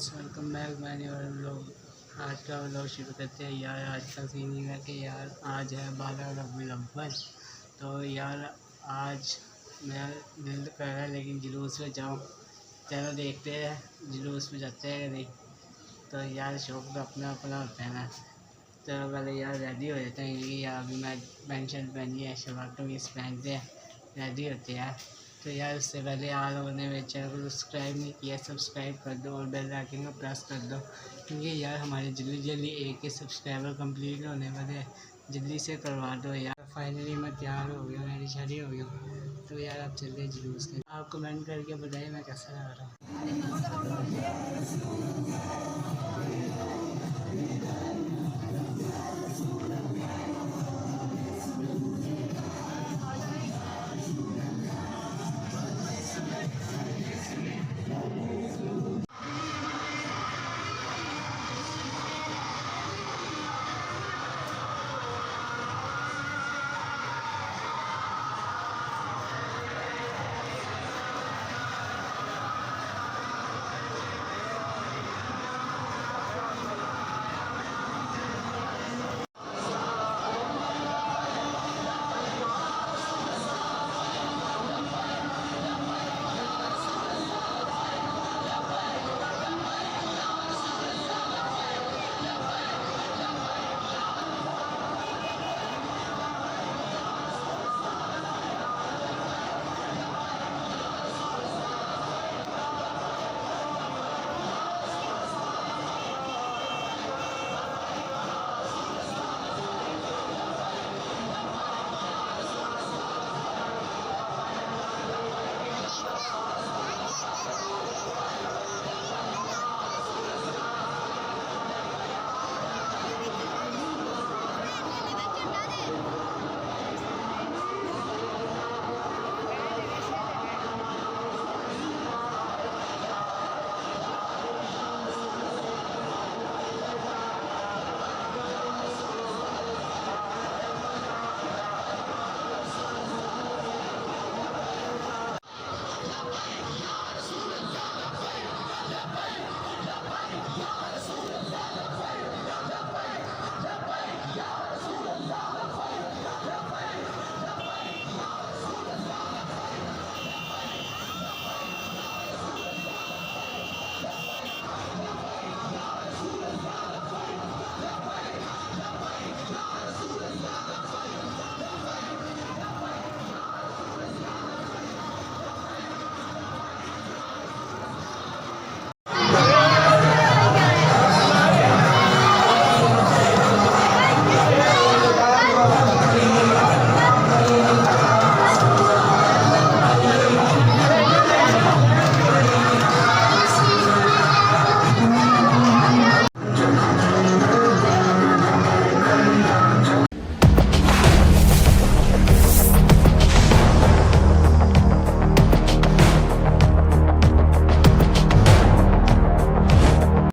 Guys, welcome back मैंने और लोग। आज का व्लॉग शुरू करते हैं यार। आज का सीन ये है कि यार आज है 12 रबीउल अव्वल। तो यार आज मेरा दिल कर रहा है लेकिन जुलूस में जाऊँ। चलो देखते हैं जुलूस में जाते हैं कि नहीं। तो यार शौक तो अपना अपना होता है ना। तो पहले यार रेडी हो जाते हैं क्योंकि यार अभी मैं पैंट शर्ट पहनी है, शलवार कमीज़ पहनते हैं, रेडी होते हैं। तो यार उससे पहले आप लोगों ने मेरे चैनल को सब्सक्राइब नहीं किया, सब्सक्राइब कर दो और बेल आइकन को प्रेस कर दो क्योंकि यार हमारे जल्दी जल्दी 1 के सब्सक्राइबर कंप्लीट होने वाले हैं। जल्दी से करवा दो यार। फाइनली मैं तैयार हो गया, मेरी शादी हो गई। तो यार आप चलते जुलूस के, आप कमेंट करके बताइए मैं कैसा लग रहा हूँ।